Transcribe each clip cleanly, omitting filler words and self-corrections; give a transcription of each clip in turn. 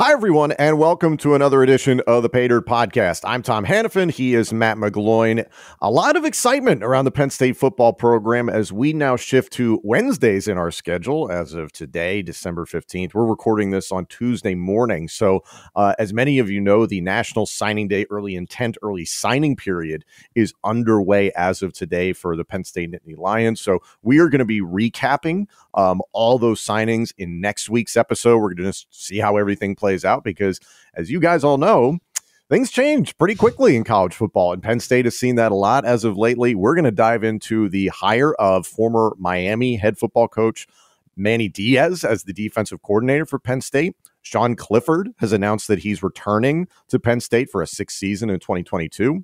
Hi, everyone, and welcome to another edition of the Paydirt podcast. I'm Tom Hannifan. He is Matt McGloin. A lot of excitement around the Penn State football program as we now shift to Wednesdays in our schedule as of today, December 15th. We're recording this on Tuesday morning. So as many of you know, the National Signing Day Early Intent Early Signing Period is underway as of today for the Penn State Nittany Lions. So we are going to be recapping all those signings in next week's episode. We're going to see how everything plays out because, as you guys all know, things change pretty quickly in college football, and Penn State has seen that a lot as of lately. We're going to dive into the hire of former Miami head football coach Manny Diaz as the defensive coordinator for Penn State. Sean Clifford has announced that he's returning to Penn State for a sixth season in 2022.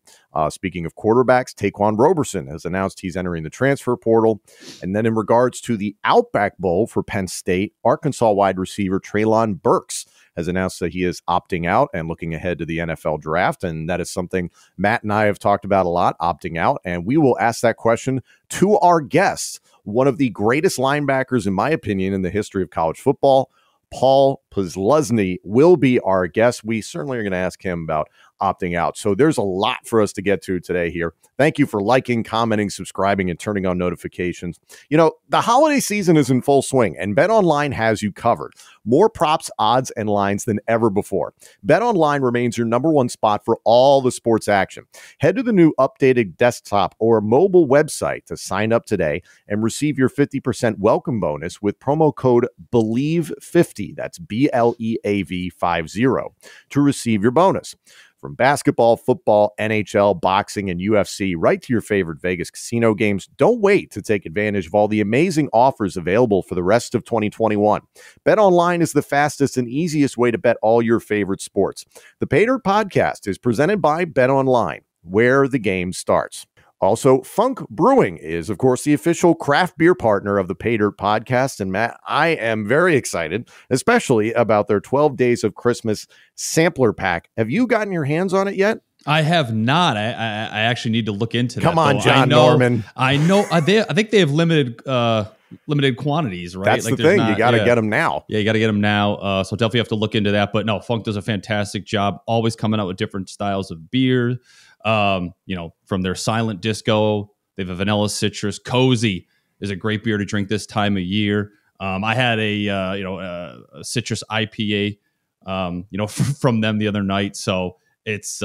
Speaking of quarterbacks, Taequan Roberson has announced he's entering the transfer portal. And then in regards to the Outback Bowl for Penn State, Arkansas wide receiver Treylon Burks has announced that he is opting out and looking ahead to the NFL draft. And that is something Matt and I have talked about a lot, opting out. And we will ask that question to our guests, one of the greatest linebackers, in my opinion, in the history of college football. Paul Posluszny will be our guest. We certainly are going to ask him about opting out. So there's a lot for us to get to today here. Thank you for liking, commenting, subscribing, and turning on notifications. You know, the holiday season is in full swing, and BetOnline has you covered. More props, odds, and lines than ever before. BetOnline remains your number one spot for all the sports action. Head to the new updated desktop or mobile website to sign up today and receive your 50% welcome bonus with promo code BELIEVE50. That's BLEAV50 to receive your bonus. From basketball, football, NHL, boxing, and UFC, right to your favorite Vegas casino games, don't wait to take advantage of all the amazing offers available for the rest of 2021. BetOnline is the fastest and easiest way to bet all your favorite sports. The Paydirt podcast is presented by BetOnline, where the game starts. Also, Funk Brewing is, of course, the official craft beer partner of the Paydirt podcast. And Matt, I am very excited, especially about their 12 Days of Christmas sampler pack. Have you gotten your hands on it yet? I have not. I actually need to look into that. Come on, John Norman. I know. I think they have limited quantities, right? That's like the thing. You got to get them now. Yeah, you got to get them now. So definitely have to look into that. But no, Funk does a fantastic job, always coming out with different styles of beer. From their silent disco, they have a vanilla citrus. Cozy is a great beer to drink this time of year. I had a citrus IPA, from them the other night. So it's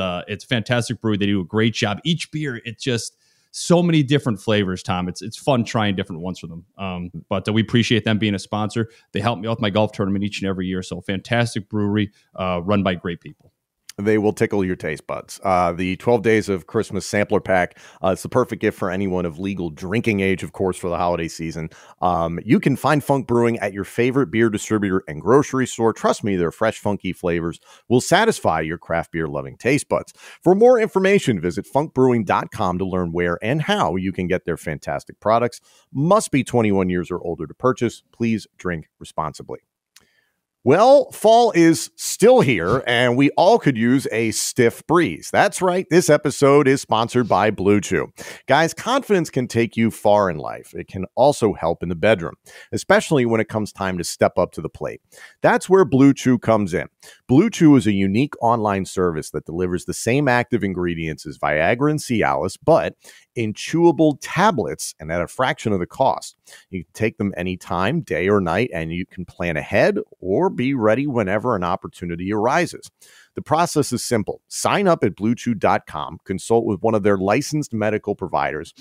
fantastic brew. They do a great job. Each beer, it's just so many different flavors, Tom. It's fun trying different ones for them. But we appreciate them being a sponsor. They help me out with my golf tournament each and every year. So fantastic brewery, run by great people. They will tickle your taste buds. The 12 Days of Christmas sampler pack, it's the perfect gift for anyone of legal drinking age, of course, for the holiday season. You can find Funk Brewing at your favorite beer distributor and grocery store. Trust me, their fresh, funky flavors will satisfy your craft beer loving taste buds. For more information, visit funkbrewing.com to learn where and how you can get their fantastic products. Must be 21 years or older to purchase. Please drink responsibly. Well, fall is still here, and we all could use a stiff breeze. That's right. This episode is sponsored by Blue Chew. Guys, confidence can take you far in life. It can also help in the bedroom, especially when it comes time to step up to the plate. That's where Blue Chew comes in. Blue Chew is a unique online service that delivers the same active ingredients as Viagra and Cialis, but in chewable tablets and at a fraction of the cost. You can take them anytime, day or night, and you can plan ahead or be ready whenever an opportunity arises. The process is simple. Sign up at bluechew.com, consult with one of their licensed medical providers,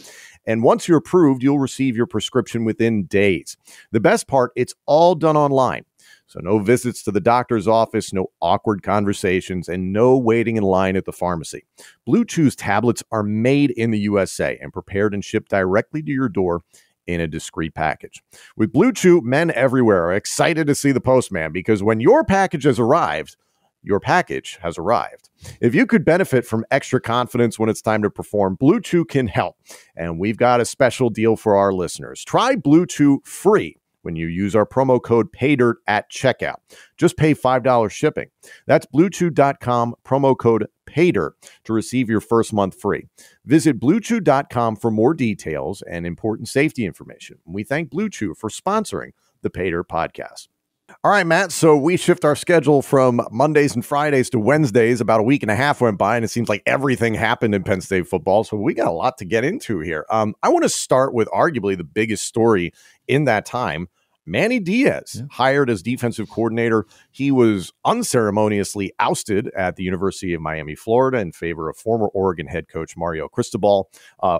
and once you're approved, you'll receive your prescription within days. The best part, it's all done online. So no visits to the doctor's office, no awkward conversations, and no waiting in line at the pharmacy. Blue Chew's tablets are made in the USA and prepared and shipped directly to your door in a discreet package. With Blue Chew, men everywhere are excited to see the postman because when your package has arrived, your package has arrived. If you could benefit from extra confidence when it's time to perform, Blue Chew can help. And we've got a special deal for our listeners. Try Blue Chew free when you use our promo code Paydirt at checkout. Just pay $5 shipping. That's bluechew.com, promo code Paydirt to receive your first month free. Visit bluechew.com for more details and important safety information. We thank Blue Chew for sponsoring the Paydirt podcast. All right, Matt. So we shift our schedule from Mondays and Fridays to Wednesdays. About a week and a half went by, and it seems like everything happened in Penn State football. So we got a lot to get into here. I want to start with arguably the biggest story in that time. Manny Diaz, hired as defensive coordinator. He was unceremoniously ousted at the University of Miami, Florida, in favor of former Oregon head coach Mario Cristobal.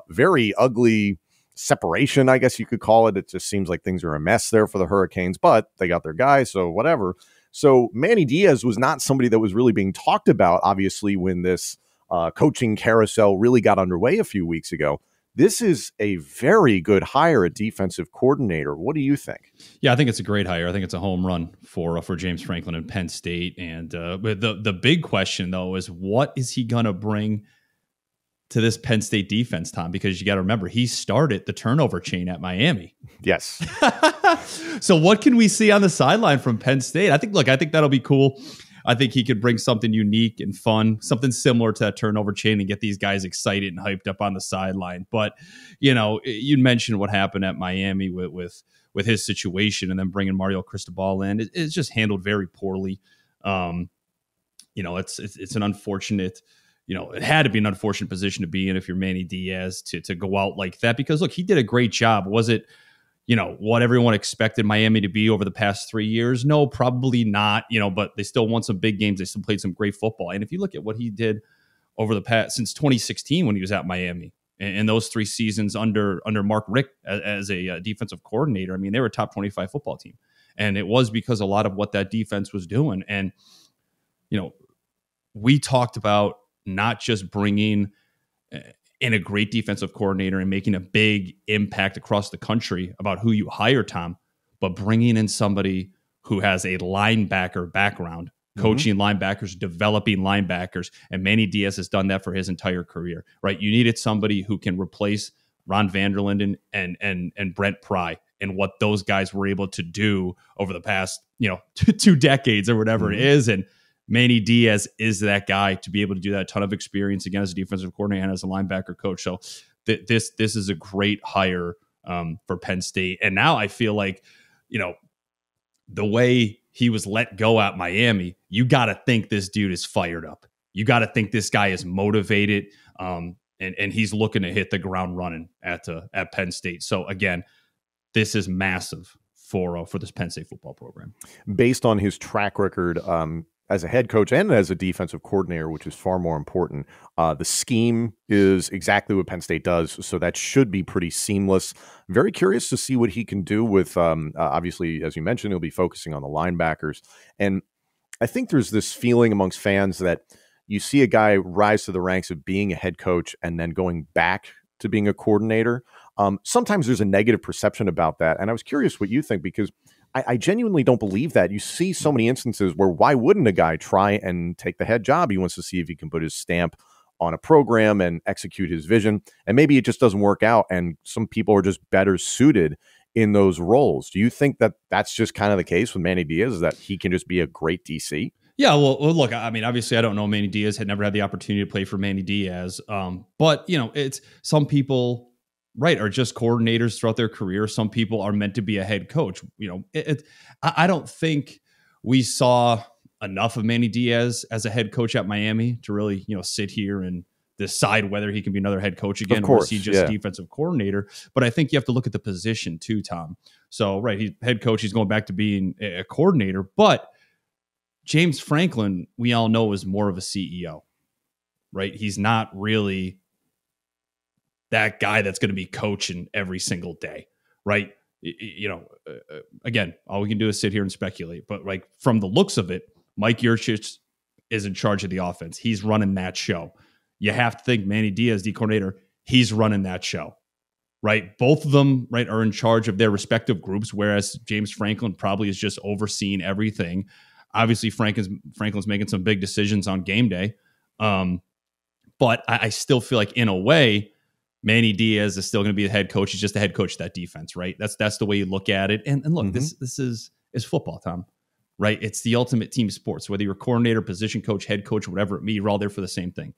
Very ugly separation, I guess you could call it. It just seems like things are a mess there for the Hurricanes, but they got their guy, so whatever. So Manny Diaz was not somebody that was really being talked about, obviously, when this coaching carousel really got underway a few weeks ago. This is a very good hire at defensive coordinator. What do you think? Yeah, I think it's a great hire. I think it's a home run for James Franklin and Penn State. And but the big question, though, is what is he going to bring to this Penn State defense, Tom? Because you got to remember, he started the turnover chain at Miami. Yes. So what can we see on the sideline from Penn State? I think that'll be cool. I think he could bring something unique and fun, something similar to that turnover chain, and get these guys excited and hyped up on the sideline. But, you mentioned what happened at Miami with his situation, and then bringing Mario Cristobal in. It's just handled very poorly. It's an unfortunate, it had to be an unfortunate position to be in if you're Manny Diaz to go out like that, because look, he did a great job. Was it, what everyone expected Miami to be over the past 3 years? No, probably not, but they still won some big games. They still played some great football. And if you look at what he did over the past, since 2016, when he was at Miami, and those 3 seasons under Mark Richt as a defensive coordinator, I mean, they were a top 25 football team. And it was because a lot of what that defense was doing. And, we talked about not just bringing in a great defensive coordinator and making a big impact across the country about who you hire, Tom, but bringing in somebody who has a linebacker background, coaching linebackers, developing linebackers. And Manny Diaz has done that for his entire career, right? You needed somebody who can replace Ron Vanderlinden and Brent Pry, and what those guys were able to do over the past, 2 decades or whatever it is. And Manny Diaz is that guy to be able to do that. A ton of experience, again, as a defensive coordinator and as a linebacker coach. So this is a great hire for Penn State. And now I feel like, the way he was let go at Miami, you got to think this dude is fired up. You got to think this guy is motivated, and he's looking to hit the ground running at Penn State. So again, this is massive for this Penn State football program. Based on his track record, as a head coach and as a defensive coordinator, which is far more important, the scheme is exactly what Penn State does, so that should be pretty seamless. Very curious to see what he can do with, obviously, as you mentioned, he'll be focusing on the linebackers. And I think there's this feeling amongst fans that you see a guy rise to the ranks of being a head coach and then going back to being a coordinator. Sometimes there's a negative perception about that, and I was curious what you think, because I genuinely don't believe that. You see so many instances where why wouldn't a guy try and take the head job? He wants to see if he can put his stamp on a program and execute his vision. And maybe it just doesn't work out, and some people are just better suited in those roles. Do you think that that's just kind of the case with Manny Diaz, that he can just be a great DC? Yeah, well, look, I mean, obviously I don't know Manny Diaz, had never had the opportunity to play for Manny Diaz. But, it's some people, right, are just coordinators throughout their career. Some people are meant to be a head coach. I don't think we saw enough of Manny Diaz as a head coach at Miami to really, sit here and decide whether he can be another head coach again, or is he just a defensive coordinator. But I think you have to look at the position too, Tom. So, right, he's head coach. He's going back to being a coordinator. But James Franklin, we all know, is more of a CEO, right? He's not really that guy that's going to be coaching every single day, right? Again, all we can do is sit here and speculate. But like, from the looks of it, Mike Yurcich is in charge of the offense. He's running that show. You have to think Manny Diaz, the coordinator, he's running that show, right? Both of them, right, are in charge of their respective groups, whereas James Franklin probably is just overseeing everything. Obviously, Franklin's making some big decisions on game day. But I still feel like, in a way, Manny Diaz is still going to be the head coach. He's just the head coach of that defense, right? That's the way you look at it. And look, this is football, Tom, right? It's the ultimate team sport. So whether you're a coordinator, position coach, head coach, whatever it may be, you're all there for the same thing.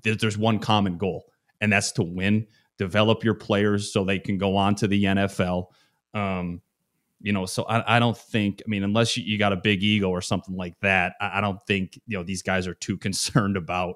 There's one common goal, and that's to win, develop your players so they can go on to the NFL. So I don't think, unless you got a big ego or something like that, I don't think, these guys are too concerned about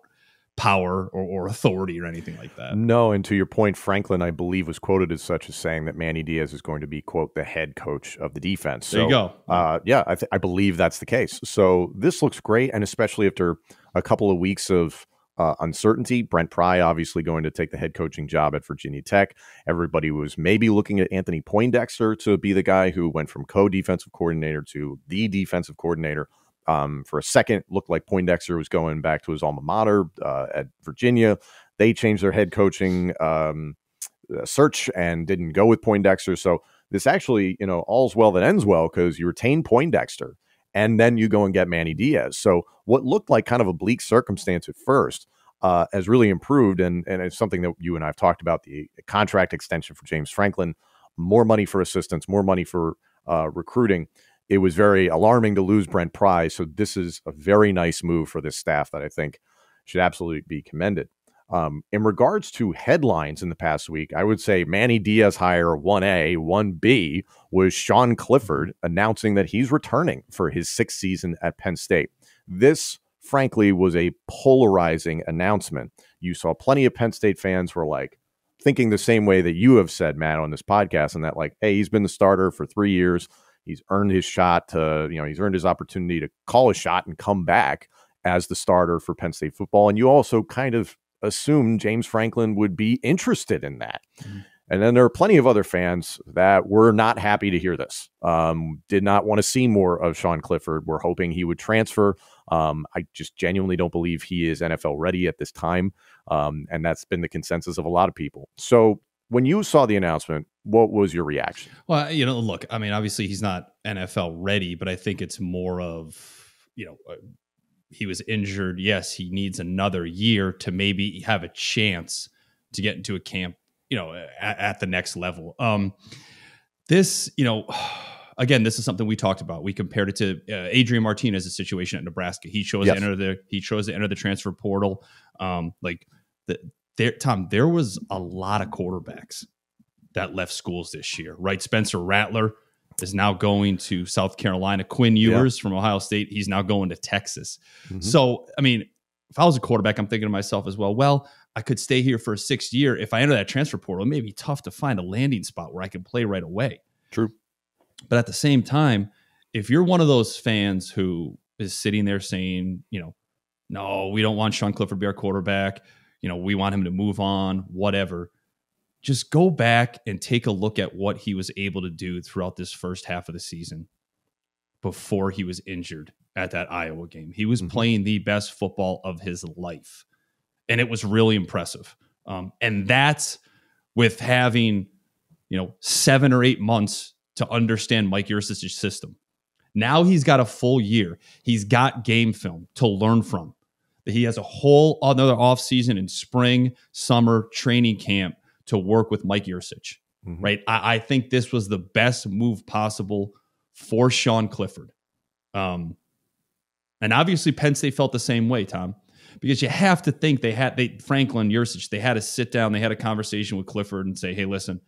power or authority or anything like that. No, and to your point, Franklin, I believe, was quoted as such as saying that Manny Diaz is going to be, quote, the head coach of the defense. There you go. I believe that's the case. So this looks great, and especially after a couple of weeks of uncertainty. Brent Pry obviously going to take the head coaching job at Virginia Tech. Everybody was maybe looking at Anthony Poindexter to be the guy who went from co-defensive coordinator to the defensive coordinator. For a second, looked like Poindexter was going back to his alma mater at Virginia. They changed their head coaching search and didn't go with Poindexter. So this actually, all's well that ends well, because you retain Poindexter and then you go and get Manny Diaz. So what looked like kind of a bleak circumstance at first has really improved. And it's something that you and I have talked about, the contract extension for James Franklin, more money for assistants, more money for recruiting. It was very alarming to lose Brent Pry. So this is a very nice move for this staff that I think should absolutely be commended. In regards to headlines in the past week, I would say Manny Diaz hire 1A, 1B was Sean Clifford announcing that he's returning for his 6th season at Penn State. This, frankly, was a polarizing announcement. You saw plenty of Penn State fans who were like thinking the same way that you have said, Matt, on this podcast, and that like, hey, he's been the starter for 3 years. He's earned his shot to, he's earned his opportunity to call a shot and come back as the starter for Penn State football. And you also kind of assumed James Franklin would be interested in that. Mm-hmm. And then there are plenty of other fans that were not happy to hear this, did not want to see more of Sean Clifford. We're hoping he would transfer. I just genuinely don't believe he is NFL ready at this time. And that's been the consensus of a lot of people. So when you saw the announcement, what was your reaction? Well, look, obviously he's not NFL ready, but I think it's more of, he was injured. Yes, he needs another year to maybe have a chance to get into a camp, at the next level. This, again, this is something we talked about. We compared it to Adrian Martinez's situation at Nebraska. He chose to enter the transfer portal. Tom, there was a lot of quarterbacks that left schools this year, right? Spencer Rattler is now going to South Carolina. Quinn Ewers from Ohio State, he's now going to Texas. Mm-hmm. So, if I was a quarterback, I'm thinking to myself as well, I could stay here for a 6th year. If I enter that transfer portal, it may be tough to find a landing spot where I can play right away. True. But at the same time, if you're one of those fans who is sitting there saying, no, we don't want Sean Clifford to be our quarterback, we want him to move on, whatever, just go back and take a look at what he was able to do throughout this first half of the season before he was injured at that Iowa game. He was playing the best football of his life, and it was really impressive. And that's with having, 7 or 8 months to understand Mike Yurcich's system. Now he's got a full year. He's got game film to learn from. He has a whole another offseason in spring, summer, training camp to work with Mike Yurcich, right? I think this was the best move possible for Sean Clifford. And obviously Penn State felt the same way, Tom, because you have to think Franklin, Yurcich, they had to sit down, they had a conversation with Clifford and say, hey, listen,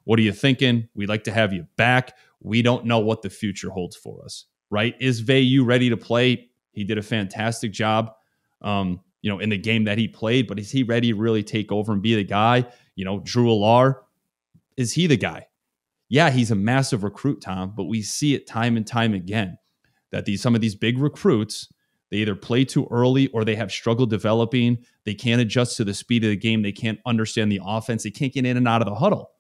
what are you thinking? We'd like to have you back. We don't know what the future holds for us, right? Is Veyu ready to play? He did a fantastic job, in the game that he played, but is he ready to really take over and be the guy? Drew Alar, is he the guy? Yeah, he's a massive recruit, Tom, but we see it time and time again that some of these big recruits, they either play too early or they have struggled developing. They can't adjust to the speed of the game. They can't understand the offense. They can't get in and out of the huddle,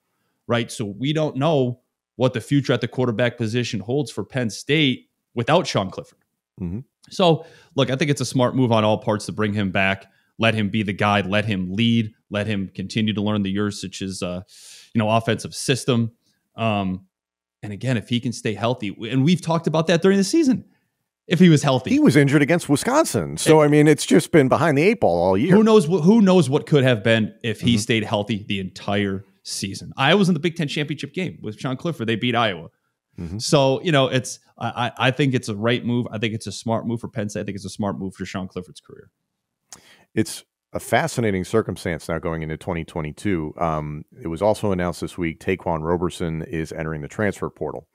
right? So we don't know what the future at the quarterback position holds for Penn State without Sean Clifford. Mm-hmm. So, look, I think it's a smart move on all parts to bring him back, let him be the guy, let him lead, let him continue to learn the Yurcich's, offensive system. And again, if he can stay healthy, and we've talked about that during the season, if he was healthy. He was injured against Wisconsin. So, it's just been behind the 8 ball all year. Who knows what could have been if he stayed healthy the entire season. Iowa was in the Big Ten championship game with Sean Clifford. They beat Iowa. Mm-hmm. So, I think it's a right move. I think it's a smart move for Penn State. I think it's a smart move for Sean Clifford's career. It's a fascinating circumstance now going into 2022. It was also announced this week Taequan Roberson is entering the transfer portal.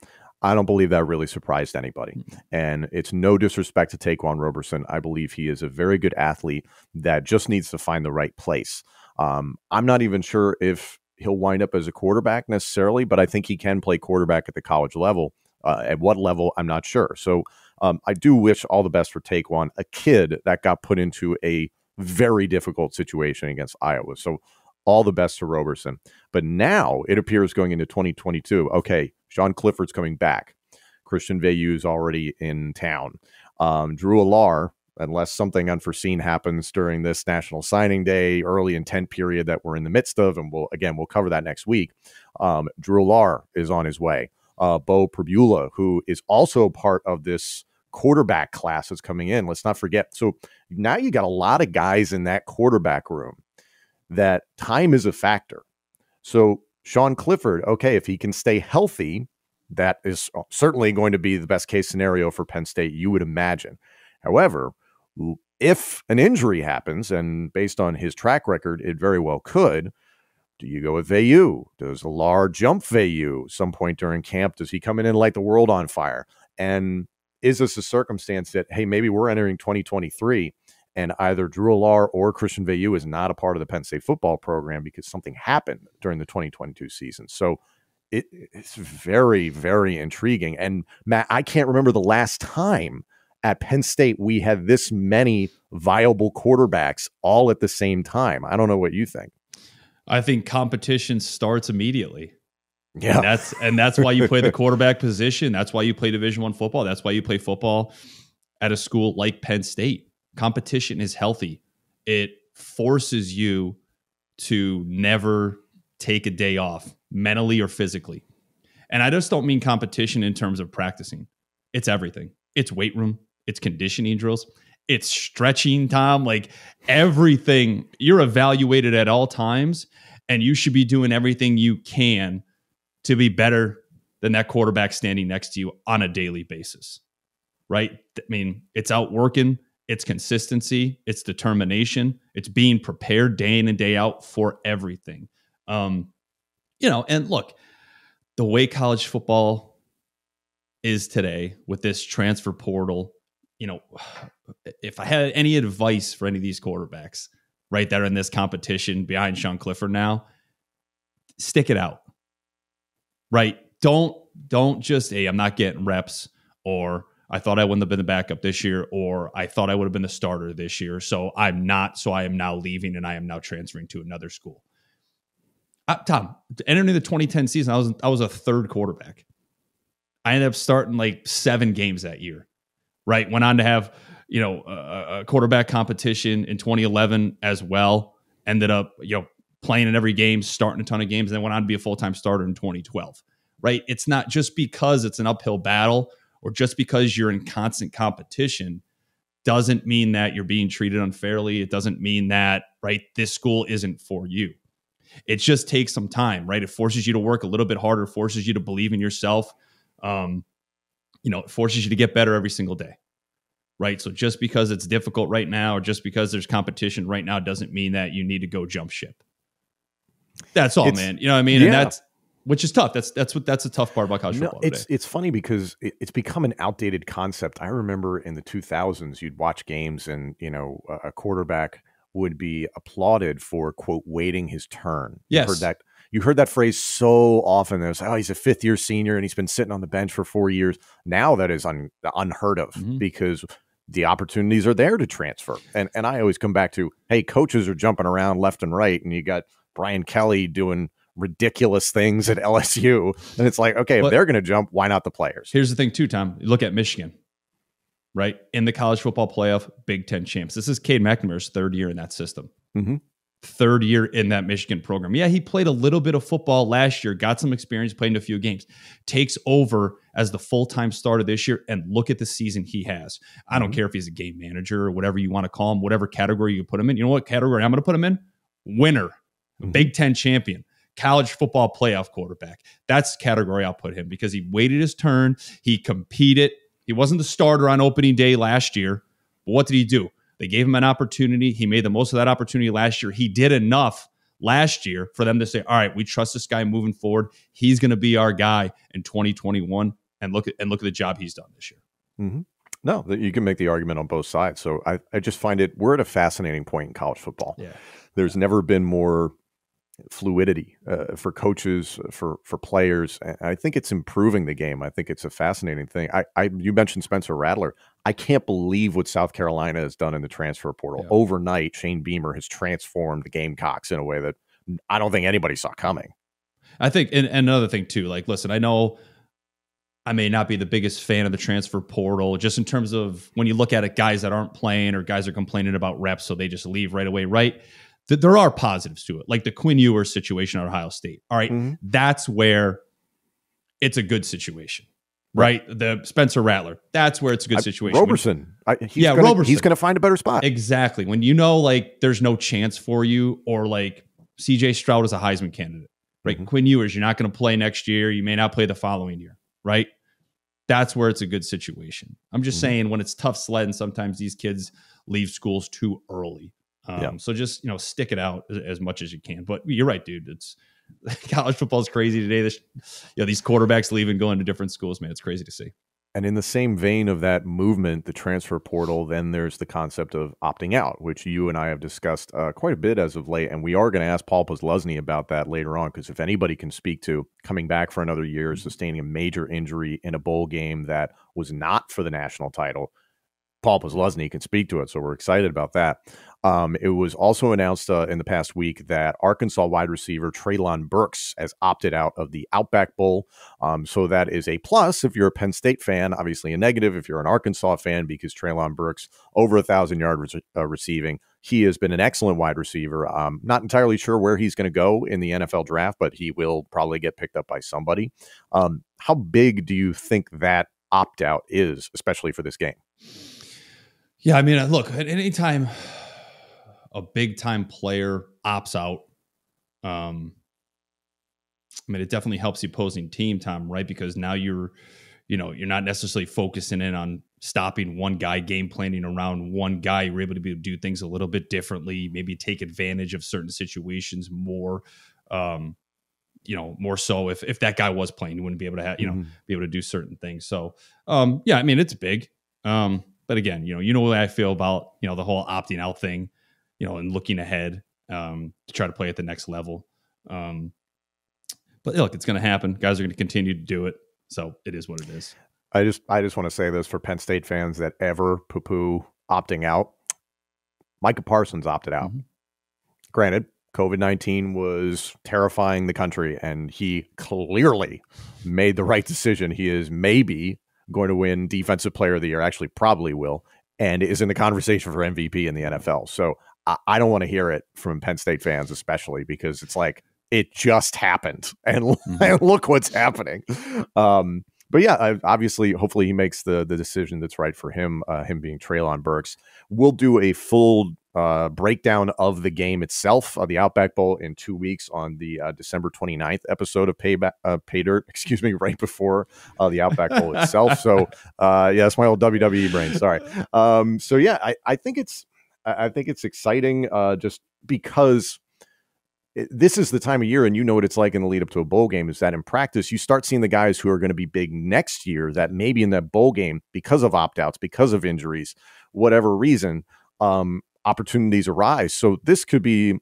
I don't believe that really surprised anybody. And it's no disrespect to Taequan Roberson. I believe he is a very good athlete that just needs to find the right place. I'm not even sure if he'll wind up as a quarterback necessarily, but I think he can play quarterback at the college level. At what level, I'm not sure. So I do wish all the best for Taequan, a kid that got put into a very difficult situation against Iowa. So all the best to Roberson. But now it appears going into 2022, okay, Sean Clifford's coming back. Christian Veilleux's already in town. Drew Allar, unless something unforeseen happens during this National Signing Day, early intent period that we're in the midst of, and we'll cover that next week. Drew Allar is on his way. Bo Pribula, who is also part of this quarterback class that's coming in. Let's not forget. So now you got a lot of guys in that quarterback room that time is a factor. So Sean Clifford, okay, if he can stay healthy, that is certainly going to be the best case scenario for Penn State, you would imagine. However, if an injury happens, and based on his track record, it very well could, do you go with Veilleux? Does Allar jump Veilleux some point during camp? Does he come in and light the world on fire? And is this a circumstance that, hey, maybe we're entering 2023 and either Drew Allar or Christian Veilleux is not a part of the Penn State football program because something happened during the 2022 season? So it's very, very intriguing. And Matt, I can't remember the last time at Penn State we had this many viable quarterbacks all at the same time. I don't know what you think. I think competition starts immediately. Yeah. And that's why you play the quarterback position. That's why you play Division I football. That's why you play football at a school like Penn State. Competition is healthy. It forces you to never take a day off, mentally or physically. And I just don't mean competition in terms of practicing. It's everything. It's weight room. It's conditioning drills. It's stretching time. Like everything, you're evaluated at all times, and you should be doing everything you can to be better than that quarterback standing next to you on a daily basis, right? I mean, it's outworking, it's consistency, it's determination, it's being prepared day in and day out for everything. And look, the way college football is today with this transfer portal, if I had any advice for any of these quarterbacks, right, that are in this competition behind Sean Clifford now, stick it out. Right. Don't just, hey, I'm not getting reps, or I thought I wouldn't have been the backup this year, or I thought I would have been the starter this year. So I am now leaving and I am now transferring to another school. Tom, entering the 2010 season, I was a third quarterback. I ended up starting like 7 games that year, right? Went on to have, a quarterback competition in 2011 as well. Ended up, playing in every game, starting a ton of games, and then went on to be a full-time starter in 2012, right? It's not just because it's an uphill battle or just because you're in constant competition doesn't mean that you're being treated unfairly. It doesn't mean that, right, this school isn't for you. It just takes some time, right? It forces you to work a little bit harder, forces you to believe in yourself. It forces you to get better every single day, right? So just because it's difficult right now or just because there's competition right now doesn't mean that you need to go jump ship. That's all, man. You know what I mean? Yeah. And which is tough. That's a tough part about college football today. It's funny because it's become an outdated concept. I remember in the 2000s, you'd watch games and, a quarterback would be applauded for, quote, waiting his turn. Yes. You heard that phrase so often. It was, he's a 5th-year senior and he's been sitting on the bench for 4 years. Now that is unheard of because the opportunities are there to transfer. And I always come back to, hey, coaches are jumping around left and right, and you got Brian Kelly doing ridiculous things at LSU. And it's like, okay, if they're going to jump, why not the players? Here's the thing too, Tom. You look at Michigan, right? In the college football playoff, Big Ten champs. This is Cade McNamara's 3rd year in that system. 3rd year in that Michigan program. Yeah, he played a little bit of football last year, got some experience, played in a few games, takes over as the full-time starter this year, and look at the season he has. I don't care if he's a game manager or whatever you want to call him, whatever category you put him in. You know what category I'm going to put him in? Winner. Big Ten champion, college football playoff quarterback. That's the category I'll put him because he waited his turn. He competed. He wasn't the starter on opening day last year. But what did he do? They gave him an opportunity. He made the most of that opportunity last year. He did enough last year for them to say, all right, we trust this guy moving forward. He's going to be our guy in 2021. And look at the job he's done this year. Mm-hmm. No, you can make the argument on both sides. So I just find we're at a fascinating point in college football. Yeah. There's never been more fluidity for coaches, for players. And I think it's improving the game. I think it's a fascinating thing. You mentioned Spencer Rattler. I can't believe what South Carolina has done in the transfer portal. Yeah. Overnight, Shane Beamer has transformed the Gamecocks in a way that I don't think anybody saw coming. I think, and another thing too, like, listen, I know I may not be the biggest fan of the transfer portal, just in terms of when you look at it, guys that aren't playing or guys are complaining about reps, so they just leave right away, right? There are positives to it, like the Quinn Ewers situation at Ohio State. All right, That's where it's a good situation, right? The Spencer Rattler, that's where it's a good situation. Roberson, Roberson. He's going to find a better spot. Exactly. When you know, like, there's no chance for you, or like C.J. Stroud is a Heisman candidate, right? Quinn Ewers, you're not going to play next year. You may not play the following year, right? That's where it's a good situation. I'm just saying, when it's tough sledding, sometimes these kids leave schools too early. So just, stick it out as much as you can. But you're right, dude. It's college football is crazy today. These quarterbacks leaving, going to different schools, man. It's crazy to see. And in the same vein of that movement, the transfer portal, then there's the concept of opting out, which you and I have discussed quite a bit as of late. And we are going to ask Paul Posluszny about that later on, because if anybody can speak to coming back for another year, sustaining a major injury in a bowl game that was not for the national title, Paul Posluszny can speak to it. So we're excited about that. It was also announced in the past week that Arkansas wide receiver Treylon Burks has opted out of the Outback Bowl. So that is a plus if you're a Penn State fan, obviously a negative if you're an Arkansas fan, because Treylon Burks, over 1,000 yards receiving. He has been an excellent wide receiver. Not entirely sure where he's going to go in the NFL draft, but he will probably get picked up by somebody. How big do you think that opt-out is, especially for this game? Yeah, I mean, look, at any time a big-time player opts out, it definitely helps the opposing team, Tom, right? Because now you're not necessarily focusing in on stopping one guy, game planning around one guy. You're able to do things a little bit differently, maybe take advantage of certain situations more. More so if that guy was playing, you wouldn't be able to be able to do certain things. So, it's big. But again, you know what I feel about, the whole opting out thing, and looking ahead to try to play at the next level. But look, it's going to happen. Guys are going to continue to do it. So it is what it is. I just want to say this for Penn State fans that ever poo-poo opting out. Micah Parsons opted out. Granted, COVID-19 was terrifying the country, and he clearly made the right decision. He is maybe going to win Defensive Player of the Year, actually probably will, and is in the conversation for MVP in the NFL. So I don't want to hear it from Penn State fans, especially because it's like, it just happened, and look what's happening. But yeah, obviously, hopefully he makes the decision that's right for him, him being Treylon Burks. We'll do a full breakdown of the game itself, the Outback Bowl, in 2 weeks on the December 29th episode of Paydirt, right before the Outback Bowl itself. So it's my old WWE brain. Sorry. I think it's exciting just because this is the time of year, and you know what it's like in the lead up to a bowl game, is that in practice, you start seeing the guys who are going to be big next year that maybe in that bowl game, because of opt-outs, because of injuries, whatever reason, opportunities arise. So this could be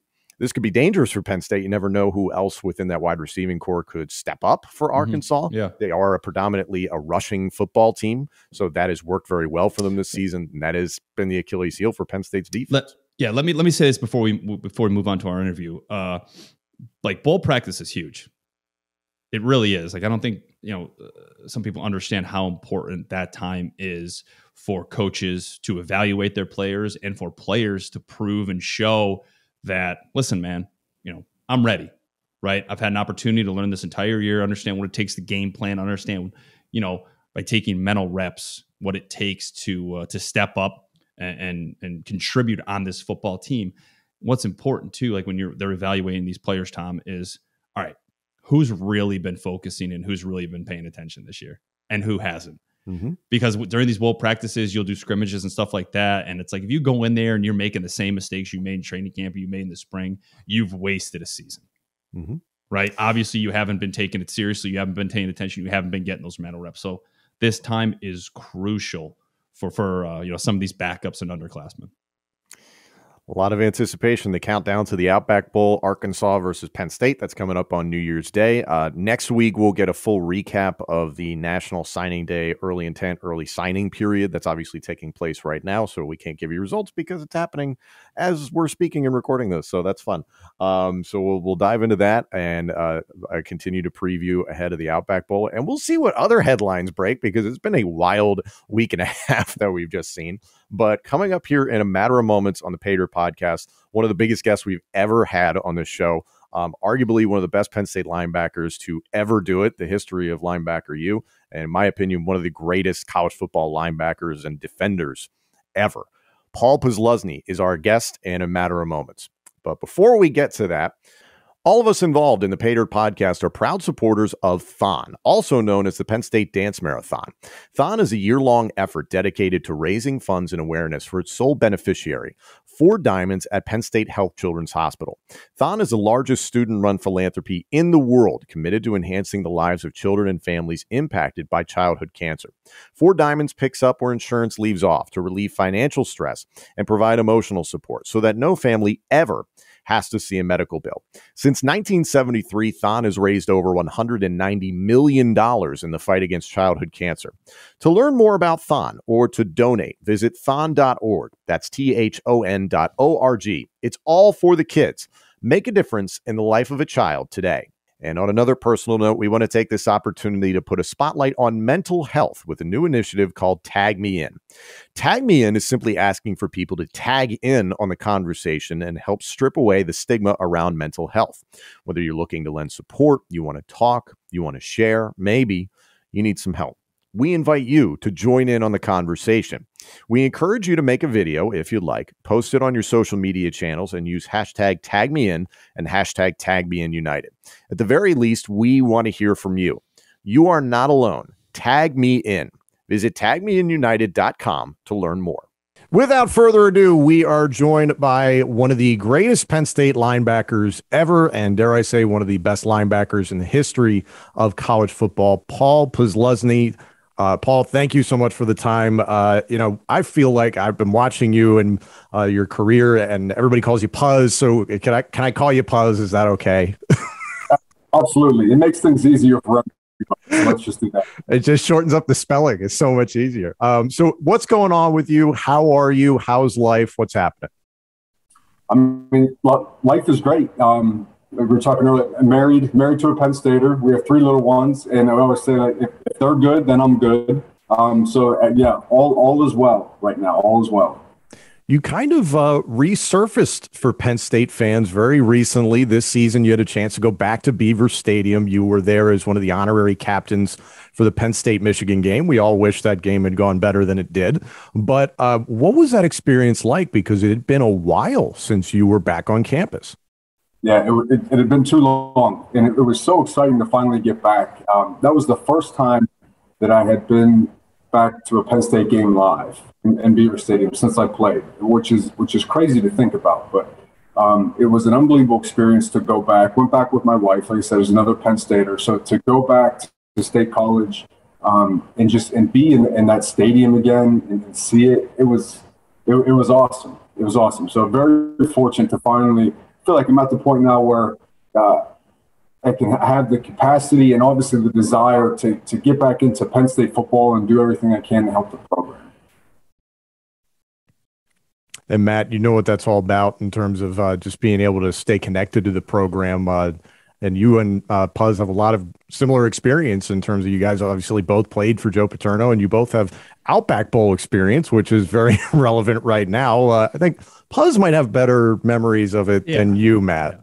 dangerous for Penn State. You never know who else within that wide receiving core could step up for Arkansas. Yeah. They are predominantly a rushing football team, so that has worked very well for them this season, and that has been the Achilles heel for Penn State's defense. Let me say this before we move on to our interview. Bowl practice is huge. It really is. Like, I don't think, some people understand how important that time is for coaches to evaluate their players and for players to prove and show that, listen, man, I'm ready, right? I've had an opportunity to learn this entire year, understand what it takes to game plan, understand, by taking mental reps, what it takes to step up and contribute on this football team. What's important too, like when they're evaluating these players, Tom, is, all right, who's really been focusing and who's really been paying attention this year and who hasn't? because during these bowl practices, you'll do scrimmages and stuff like that. And it's like, if you go in there and you're making the same mistakes you made in training camp, you made in the spring, you've wasted a season, right? Obviously you haven't been taking it seriously. You haven't been paying attention. You haven't been getting those mental reps. So this time is crucial for some of these backups and underclassmen. A lot of anticipation. The countdown to the Outback Bowl, Arkansas versus Penn State. That's coming up on New Year's Day. Next week, we'll get a full recap of the National Signing Day early intent, early signing period. That's obviously taking place right now, so we can't give you results because it's happening as we're speaking and recording this. So that's fun. So we'll dive into that and continue to preview ahead of the Outback Bowl. And we'll see what other headlines break because it's been a wild week and a half that we've just seen. But coming up here in a matter of moments on the Paydirt podcast, one of the biggest guests we've ever had on this show, arguably one of the best Penn State linebackers to ever do it, the history of linebacker U, and in my opinion, one of the greatest college football linebackers and defenders ever. Paul Posluszny is our guest in a matter of moments. But before we get to that, all of us involved in the Paydirt podcast are proud supporters of Thon, also known as the Penn State Dance Marathon. Thon is a year-long effort dedicated to raising funds and awareness for its sole beneficiary, 4 Diamonds at Penn State Health Children's Hospital. Thon is the largest student-run philanthropy in the world, committed to enhancing the lives of children and families impacted by childhood cancer. 4 Diamonds picks up where insurance leaves off to relieve financial stress and provide emotional support so that no family ever has to see a medical bill. Since 1973, Thon has raised over $190 million in the fight against childhood cancer. To learn more about Thon or to donate, visit thon.org. That's THON.org. It's all for the kids. Make a difference in the life of a child today. And on another personal note, we want to take this opportunity to put a spotlight on mental health with a new initiative called Tag Me In. Tag Me In is simply asking for people to tag in on the conversation and help strip away the stigma around mental health. Whether you're looking to lend support, you want to talk, you want to share, maybe you need some help. We invite you to join in on the conversation. We encourage you to make a video if you'd like, post it on your social media channels, and use hashtag #TagMeIn and hashtag #TagMeInUnited. At the very least, we want to hear from you. You are not alone. Tag me in. Visit tagmeinunited.com to learn more. Without further ado, we are joined by one of the greatest Penn State linebackers ever, and dare I say, one of the best linebackers in the history of college football, Paul Posluszny. Paul, thank you so much for the time. I feel like I've been watching you and your career, and everybody calls you Puz. So can I call you Puz? Is that okay? Absolutely. It makes things easier for everybody. So let's just do that. It just shortens up the spelling. It's so much easier. So what's going on with you? How are you? How's life? What's happening? I mean, life is great. We were talking earlier, married to a Penn Stater. We have 3 little ones, and I always say, like, if they're good, then I'm good. All is well right now. All is well. You kind of resurfaced for Penn State fans very recently. This season, you had a chance to go back to Beaver Stadium. You were there as one of the honorary captains for the Penn State-Michigan game. We all wish that game had gone better than it did. But what was that experience like? Because it had been a while since you were back on campus. Yeah, it had been too long, and it was so exciting to finally get back. That was the first time that I had been back to a Penn State game live in Beaver Stadium since I played, which is crazy to think about. But it was an unbelievable experience to go back. Went back with my wife, like I said, it was another Penn Stater. So to go back to State College and be in that stadium again and see it, it was awesome. It was awesome. So very fortunate to finally feel like I'm at the point now where I can have the capacity and obviously the desire to get back into Penn State football and do everything I can to help the program. And Matt, you know what that's all about in terms of just being able to stay connected to the program. And you and Puz have a lot of similar experience in terms of you guys obviously both played for Joe Paterno, and you both have Outback Bowl experience, which is very relevant right now. I think Puz might have better memories of it than you, Matt. Yeah.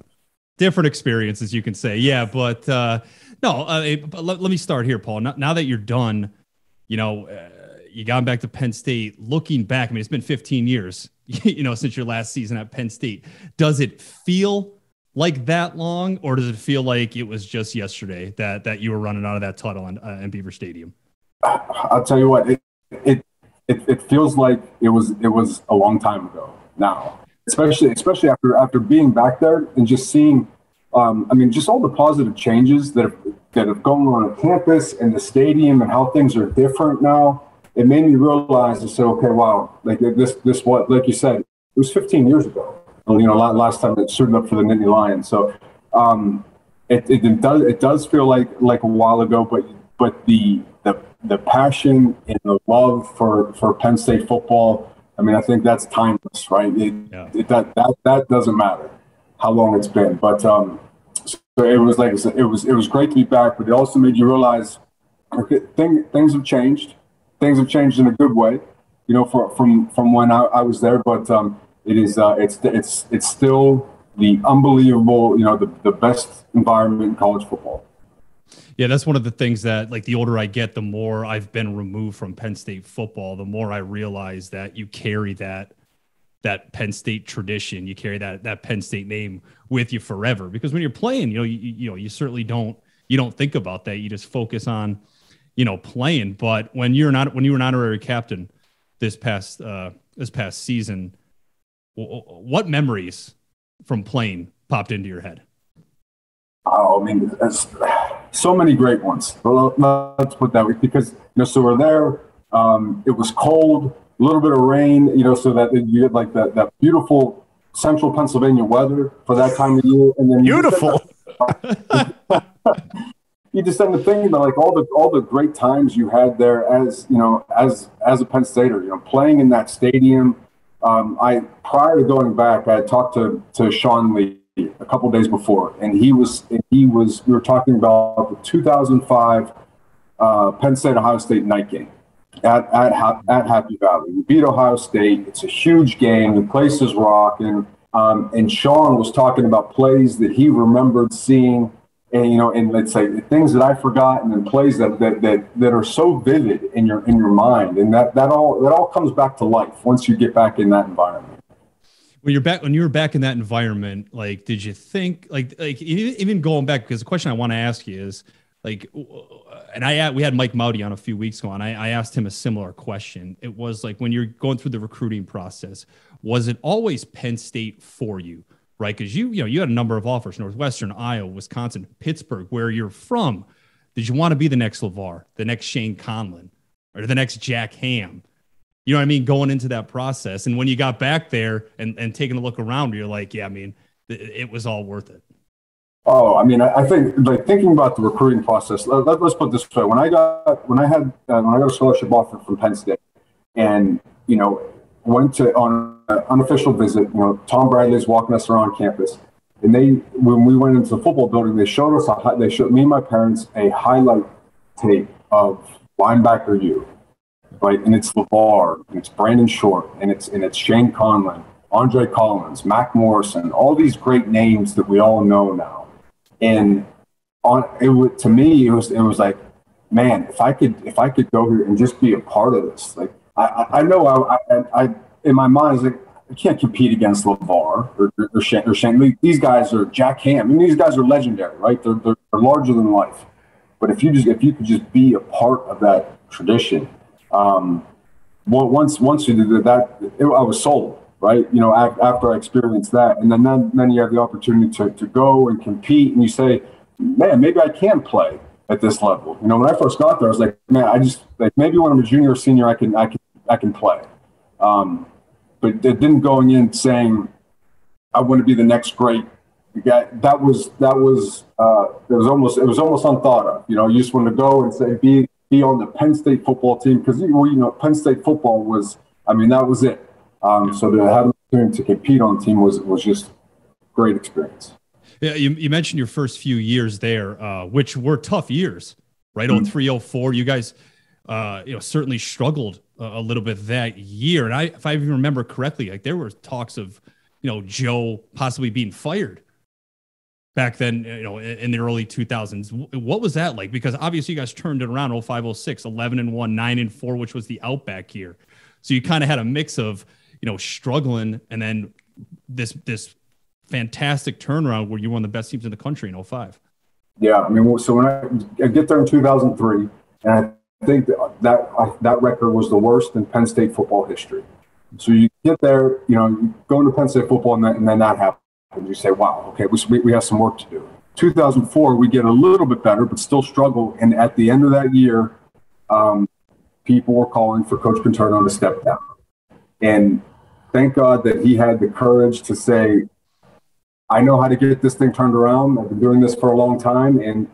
Different experiences, you can say. Yeah, but let me start here, Paul. Now that you're done, you got back to Penn State. Looking back, I mean, it's been 15 years, since your last season at Penn State. Does it feel like that long, or does it feel like it was just yesterday that you were running out of that tunnel in Beaver Stadium? I'll tell you what, it feels like it was a long time ago now, especially after being back there and just seeing, just all the positive changes that have gone on at campus and the stadium and how things are different now. It made me realize and say, okay, wow, like this what, like you said, it was 15 years ago. Last time it suited up for the Nittany Lions. So it does feel like a while ago, but the passion and the love for Penn State football, I think that's timeless, right? That doesn't matter how long it's been. But so it was, like I said, it was great to be back, but it also made you realize, okay, things have changed. Things have changed in a good way, from when I was there. But it's still the unbelievable, the best environment in college football. Yeah, that's one of the things that, like, the older I get, the more I've been removed from Penn State football, the more I realize that you carry that Penn State tradition, you carry that Penn State name with you forever. Because when you're playing, you certainly don't think about that. You just focus on, playing. But when you were an honorary captain this past season, what memories from playing popped into your head? Oh, so many great ones. Well, let's put that way, because so we're there. It was cold, a little bit of rain. So that you get like that beautiful central Pennsylvania weather for that time of year, and then beautiful. You just end up thinking about like all the great times you had there as a Penn Stater, playing in that stadium. Prior to going back, I had talked to Sean Lee a couple of days before, and we were talking about the 2005 Penn State Ohio State night game at Happy Valley. We beat Ohio State. It's a huge game. The place is rocking. And Sean was talking about plays that he remembered seeing, and let's say things that I forgot, and then plays that are so vivid in your mind, and that all comes back to life once you get back in that environment. When you were back in that environment, like, did you think like even going back, because the question I want to ask you is like, and we had Mike Mowdy on a few weeks ago, and I asked him a similar question. It was like, when you're going through the recruiting process, was it always Penn State for you? Right, because you had a number of offers: Northwestern, Iowa, Wisconsin, Pittsburgh, where you're from. Did you want to be the next LeVar, the next Shane Conlon, or the next Jack Ham? You know what I mean? Going into that process, and when you got back there and taking a look around, you're like, yeah, it was all worth it. Oh, I think, like, thinking about the recruiting process. Let's put it this way: when I got a scholarship offer from Penn State, and went on an unofficial visit. Tom Bradley's walking us around campus, and when we went into the football building, they showed me and my parents a highlight tape of linebacker U, right? And it's LeVar, and it's Brandon Short, and it's Shane Conlon, Andre Collins, Mac Morrison, all these great names that we all know now. And to me, it was like, man, if I could go here and just be a part of this, like. I know I in my mind, I was like, I can't compete against LeVar or Shane. These guys are Jack Ham. These guys are legendary, right? They're larger than life. But if you could just be a part of that tradition, once you did that, I was sold, right? After I experienced that, and then you have the opportunity to go and compete, and you say, man, maybe I can play at this level. When I first got there, I was like, man, I just, like, maybe when I'm a junior or senior, I can play. But it didn't going in saying I want to be the next great guy. That was almost unthought of. You just want to go and say be on the Penn State football team, because Penn State football was, that was it. So to have an opportunity to compete on the team was just great experience. Yeah, you mentioned your first few years there, which were tough years, right? 03, 04, you guys, certainly struggled a little bit that year. And if I even remember correctly, like, there were talks of, Joe possibly being fired back then, in the early 2000s. What was that like? Because obviously you guys turned it around 05, 06, 11-1, 9-4, which was the Outback year. So you kind of had a mix of, struggling, and then this fantastic turnaround where you were one of the best teams in the country in 05. Yeah, so when I get there in 2003, and I think that record was the worst in Penn State football history. So you get there, you go into Penn State football, and then that happens. You say, wow, okay, we have some work to do. 2004, we get a little bit better, but still struggle. And at the end of that year, people were calling for Coach Paterno to step down. And thank God that he had the courage to say, I know how to get this thing turned around. I've been doing this for a long time, and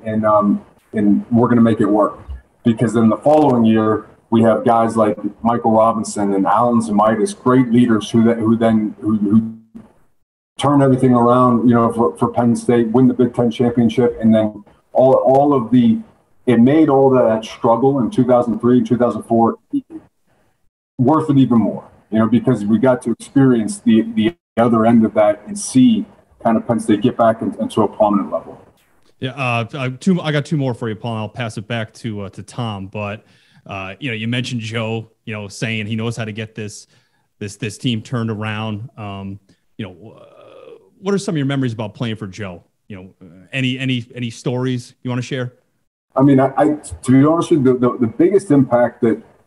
we're going to make it work. Because then the following year, we have guys like Michael Robinson and Alan Zamitis, great leaders who turn everything around, for Penn State, win the Big Ten championship, and then it made all that struggle in 2003, 2004 worth it even more, because we got to experience the other end of that and see kind of Penn State get back into a prominent level. Yeah, I got two more for you, Paul. And I'll pass it back to Tom. But you mentioned Joe, saying he knows how to get this team turned around. What are some of your memories about playing for Joe? Any stories you want to share? I mean, to be honest with you, the biggest impact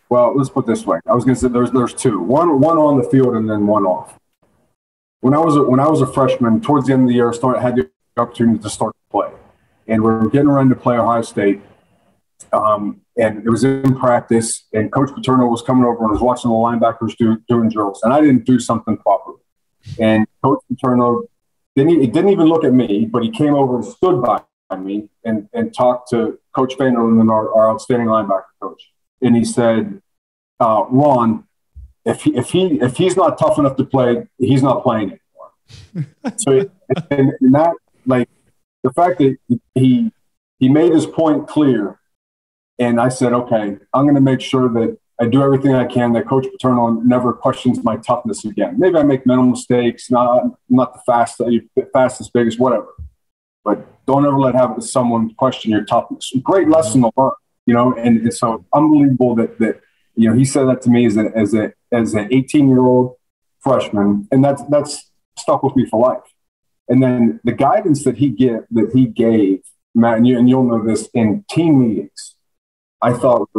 let's put it this way. I was going to say there's two. One on the field and then one off. When I was a freshman, towards the end of the year, I had the opportunity to start to play. And we were getting ready to play Ohio State. And it was in practice, and Coach Paterno was coming over and was watching the linebackers doing drills. And I didn't do something properly. And Coach Paterno didn't even look at me, but he came over and stood by me and talked to Coach Vanderlyn, our outstanding linebacker coach. And he said, Ron, if he's not tough enough to play, he's not playing anymore. So and that, like, the fact that he made his point clear, and I said, okay, I'm going to make sure that I do everything I can, that Coach Paterno never questions my toughness again. Maybe I make mental mistakes, not the fastest, biggest, whatever. But don't ever let someone question your toughness. Great lesson to learn, and so unbelievable that he said that to me as an 18-year-old freshman, and that's stuck with me for life. And then the guidance that he gave, Matt, and you'll know this, in team meetings, I thought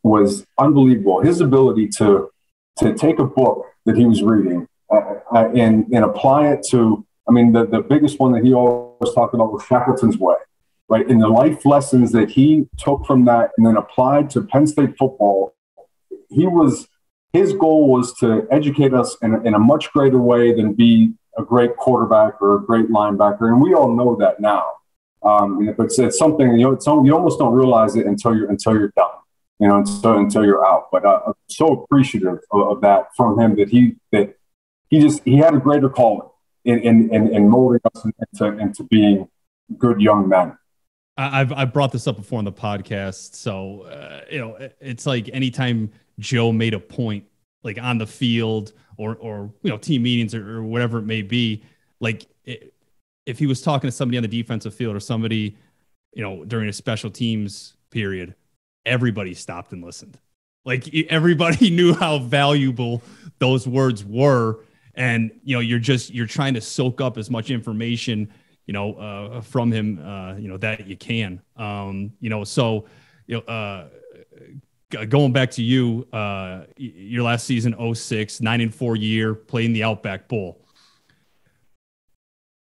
was unbelievable. His ability to take a book that he was reading and apply it to, the biggest one that he always talked about was Shackleton's Way, right? And the life lessons that he took from that and then applied to Penn State football, his goal was to educate us in a much greater way than be a great quarterback or a great linebacker. And we all know that now. But it's something, you almost don't realize it until you're done, until you're out. But I'm so appreciative of that from him, that he had a greater calling in molding us into being good young men. I've brought this up before on the podcast. So, it's like anytime Joe made a point, like on the field or team meetings or whatever it may be, like if he was talking to somebody on the defensive field or somebody, during a special teams period, everybody stopped and listened. Like everybody knew how valuable those words were. And, you're trying to soak up as much information, from him, that you can, going back to you, your last season, 2006, 9-4 year, played in the Outback Bowl.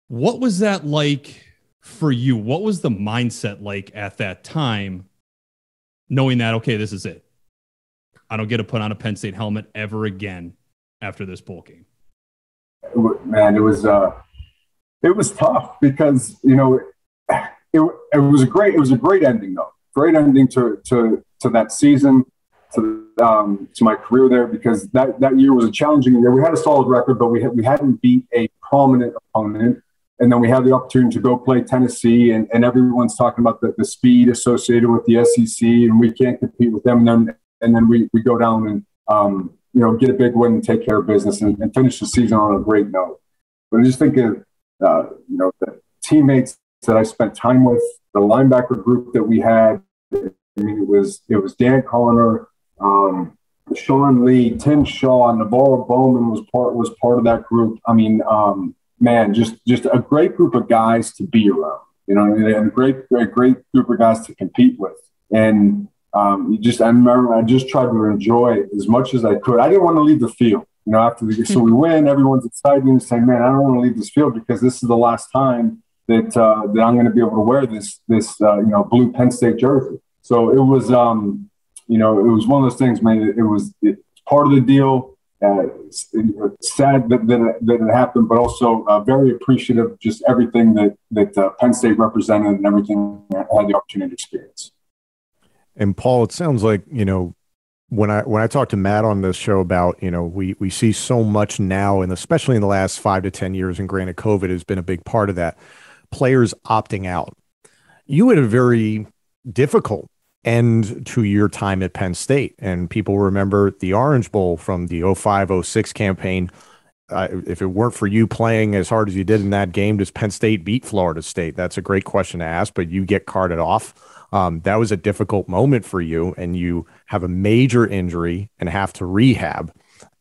What was that like for you? What was the mindset like at that time, knowing that, okay, this is it? I don't get to put on a Penn State helmet ever again after this bowl game. Man, it was tough because, it was a great ending though. Great ending to that season, to my career there, because that year was a challenging year. We had a solid record, but we hadn't beat a prominent opponent. And then we had the opportunity to go play Tennessee, and everyone's talking about the speed associated with the SEC, and we can't compete with them. And then we go down and get a big win and take care of business and finish the season on a great note. But I just think of the teammates that I spent time with, the linebacker group that we had. It was Dan Connor, Sean Lee, Tim Shaw, and Navarro Bowman was part of that group. Man, just a great group of guys to be around, and a great group of guys to compete with. And I remember I just tried to enjoy it as much as I could. I didn't want to leave the field. After so we win, everyone's excited and saying, "Man, I don't want to leave this field because this is the last time that that I'm going to be able to wear this blue Penn State jersey." So it was, it was one of those things, man. It's part of the deal. Sad that it happened, but also very appreciative of just everything that Penn State represented and everything I had the opportunity to experience. And Paul, it sounds like, when I talk to Matt on this show about, we see so much now, and especially in the last 5 to 10 years, and granted, COVID has been a big part of that, players opting out. You had a very difficult end to your time at Penn State, and people remember the Orange Bowl from the 05-06 campaign. If it weren't for you playing as hard as you did in that game, does Penn State beat Florida State? That's a great question to ask, but you get carted off. That was a difficult moment for you, and you have a major injury and have to rehab,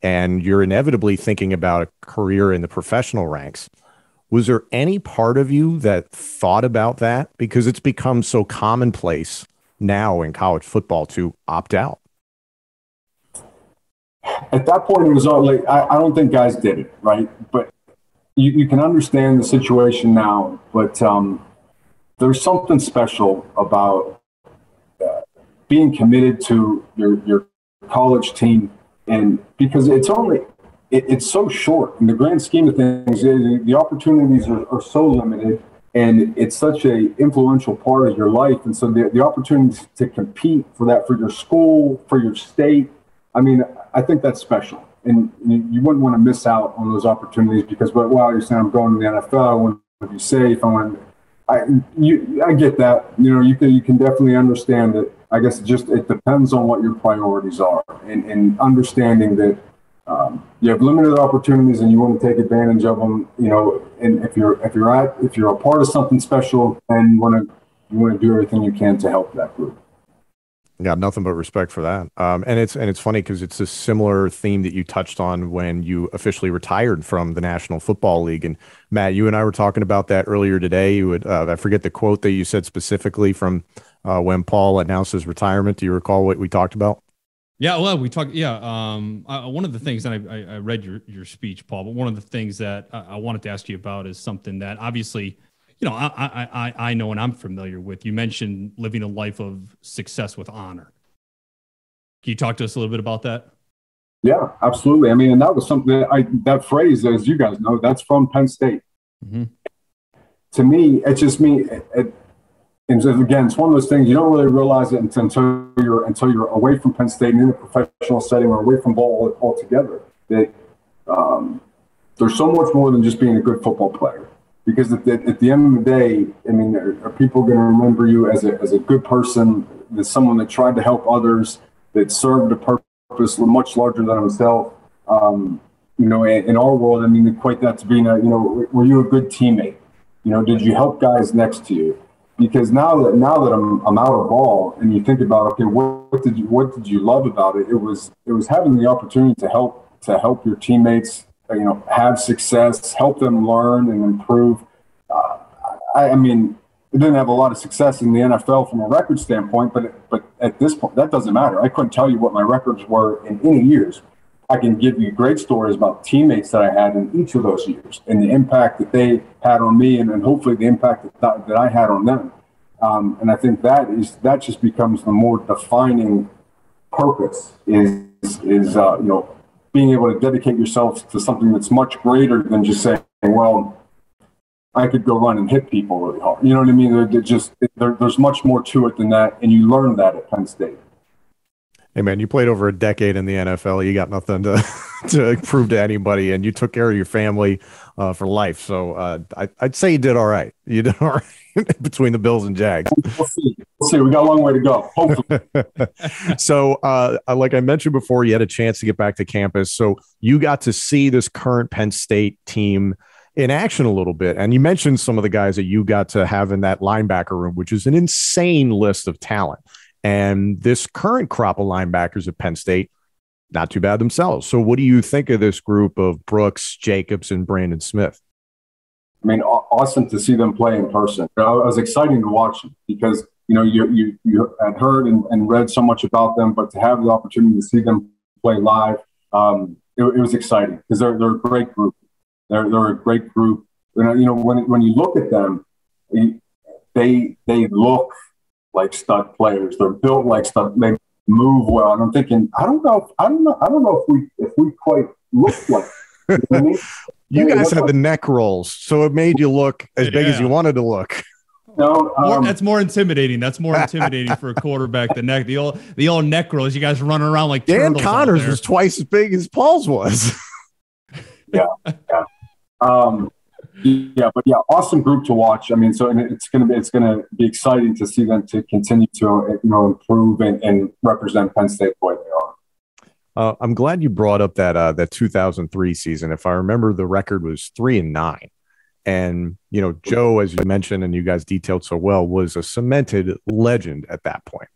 and you're inevitably thinking about a career in the professional ranks. Was there any part of you that thought about that? Because it's become so commonplace now in college football to opt out. At that point, it was all like, I don't think guys did it, right? But you can understand the situation now, but there's something special about being committed to your college team, and because it's so short in the grand scheme of things, the opportunities are so limited, and it's such a influential part of your life. And so the opportunities to compete for your school, for your state, I think that's special. And you wouldn't want to miss out on those opportunities because, you're saying I'm going to the NFL, I want to be safe. I get that. You can definitely understand that. I guess it depends on what your priorities are, and understanding that you have limited opportunities and you want to take advantage of them. And if you're a part of something special, then you want to do everything you can to help that group. Got nothing but respect for that. And it's funny because it's a similar theme that you touched on when you officially retired from the National Football League. And Matt, you and I were talking about that earlier today. You would I forget the quote that you said specifically from when Paul announced his retirement. Do you recall what we talked about? Yeah, well, we talked. Yeah, one of the things, and I read your speech, Paul, but one of the things that I wanted to ask you about is something that obviously, I know and I'm familiar with. You mentioned living a life of success with honor. Can you talk to us a little bit about that? Yeah, absolutely. And that was something that phrase, as you guys know, that's from Penn State. Mm-hmm. To me, it's just me. And so again, it's one of those things you don't really realize it until you're away from Penn State and in a professional setting or away from ball altogether. That there's so much more than just being a good football player. Because at the end of the day, are people going to remember you as a good person, as someone that tried to help others, that served a purpose much larger than himself? In our world, equate that to being were you a good teammate? Did you help guys next to you? Because now that I'm out of ball, and you think about, okay, what did you love about it? It was having the opportunity to help your teammates, have success, help them learn and improve. I didn't have a lot of success in the NFL from a record standpoint, but at this point, that doesn't matter. I couldn't tell you what my records were in any years. I can give you great stories about teammates that I had in each of those years and the impact that they had on me, and hopefully the impact that I had on them. And I think that just becomes the more defining purpose is being able to dedicate yourself to something that's much greater than just saying, well, I could go run and hit people really hard. You know what I mean? There's much more to it than that, and you learn that at Penn State. Hey, man, you played over a decade in the NFL. You got nothing to prove to anybody, and you took care of your family for life. So I'd say you did all right. You did all right between the Bills and Jags. We'll see. We got a long way to go, hopefully. So like I mentioned before, you had a chance to get back to campus. So you got to see this current Penn State team in action a little bit. And you mentioned some of the guys that you got to have in that linebacker room, which is an insane list of talent. And this current crop of linebackers at Penn State, not too bad themselves. So what do you think of this group of Brooks, Jacobs, and Brandon Smith? Awesome to see them play in person. It was exciting to watch them because you had heard and read so much about them, but to have the opportunity to see them play live, it was exciting because they're a great group. They're a great group. When you look at them, they look like stud players. They're built like stud. They move well, and I'm thinking, I don't know if we quite look like. You know what I mean? You guys had the neck rolls, so it made you look as big as you wanted to look. No, that's more intimidating. That's more intimidating for a quarterback. The neck, the old neck rolls. You guys running around like Dan turtles Connors was twice as big as Paul's was. Yeah. Awesome group to watch. I mean, it's gonna be exciting to see them to continue to improve and represent Penn State the way they are. I'm glad you brought up that 2003 season. If I remember, the record was 3-9. And, Joe, as you mentioned and you guys detailed so well, was a cemented legend at that point.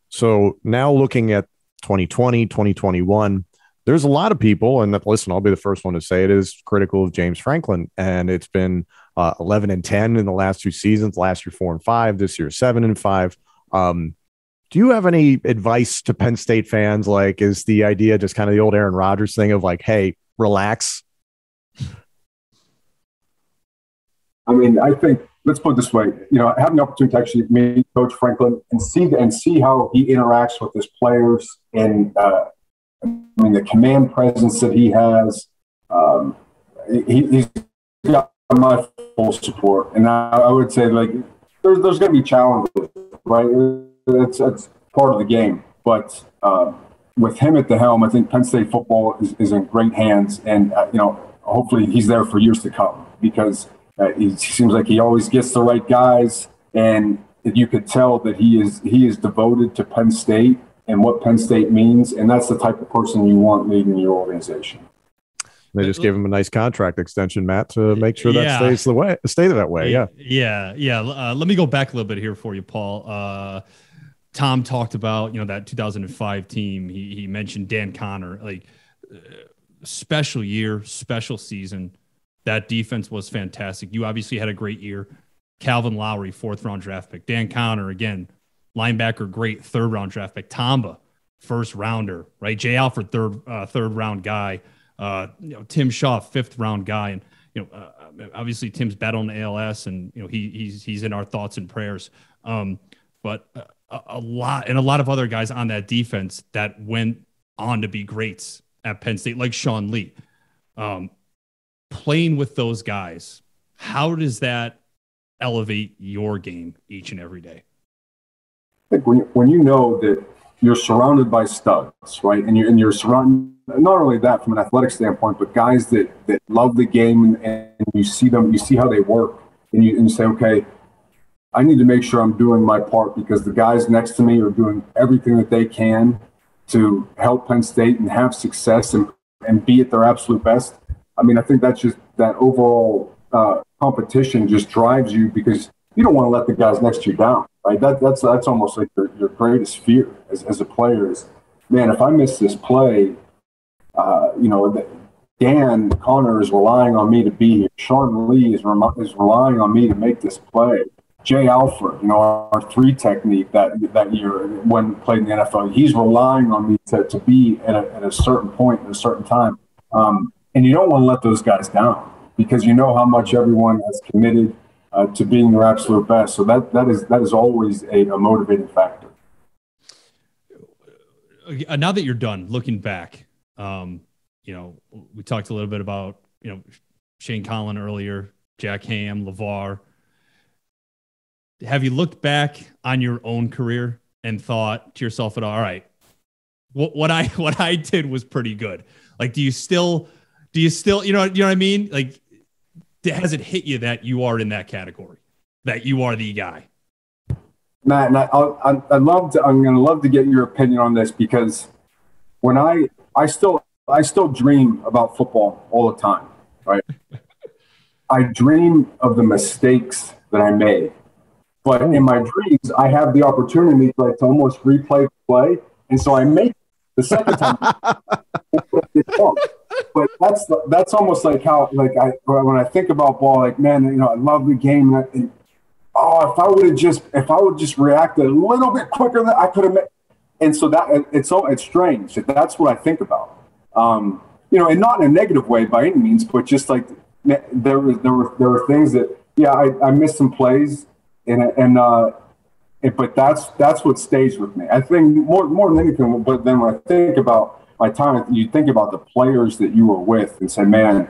So now looking at 2020, 2021, there's a lot of people, and listen, I'll be the first one to say it, is critical of James Franklin. And it's been 11-10 in the last two seasons, last year 4-5, this year 7-5. Do you have any advice to Penn State fans? Like, is the idea just kind of the old Aaron Rodgers thing of like, hey, relax? I mean, I think, let's put it this way, having the opportunity to actually meet Coach Franklin and see how he interacts with his players and, the command presence that he has, he's got my full support. And I would say, like, there's going to be challenges, right? It's part of the game. But with him at the helm, I think Penn State football is in great hands. And, hopefully he's there for years to come because he seems like he always gets the right guys. And you could tell that he is devoted to Penn State and what Penn State means. And that's the type of person you want leading your organization. They just gave him a nice contract extension, Matt, to make sure that stay that way. Yeah. Let me go back a little bit here for you, Paul. Tom talked about, that 2005 team. He mentioned Dan Connor, like special year, special season. That defense was fantastic. You obviously had a great year. Calvin Lowry, 4th round draft pick. Dan Connor, again, linebacker, great 3rd round draft pick. Tamba, 1st rounder, right? Jay Alford, third round guy. Tim Shaw, 5th round guy. And, obviously Tim's battling ALS and, he's in our thoughts and prayers. But a lot of other guys on that defense that went on to be greats at Penn State, like Sean Lee. Playing with those guys, how does that elevate your game each and every day? I think when you know that you're surrounded by studs, right? And you're surrounded, not only that from an athletic standpoint, but guys that love the game and you see them, you see how they work and you say, okay, I need to make sure I'm doing my part because the guys next to me are doing everything that they can to help Penn State and have success and be at their absolute best. I mean, I think that's just that overall competition just drives you because you don't want to let the guys next to you down, right? That's almost like your greatest fear as a player is, man, if I miss this play, Dan Connor is relying on me to be here. Sean Lee is relying on me to make this play. Jay Alford, our 3 technique that year when played in the NFL, he's relying on me to be at a certain point at a certain time. And you don't want to let those guys down because you know how much everyone has committed to being their absolute best. So that is always a motivating factor. Now that you're done looking back, we talked a little bit about, Shane Collin earlier, Jack Ham, LeVar. Have you looked back on your own career and thought to yourself, all right, what I did was pretty good. Like, do you still, you know what I mean? Like, has it hit you that you are in that category, that you are the guy? Matt, and I'm going to love to get your opinion on this because when I still dream about football all the time, right? I dream of the mistakes that I made. But in my dreams, I have the opportunity to almost replay the play. And so I make it the second time. But that's almost like how, when I think about ball, man, I love the game. And oh, if I would just reacted a little bit quicker, than I could have. And so it's strange. That's what I think about. And not in a negative way by any means, but just like there were things that I missed some plays, but that's what stays with me. I think more than anything. But then when I think about my time, you think about the players that you were with and say, man,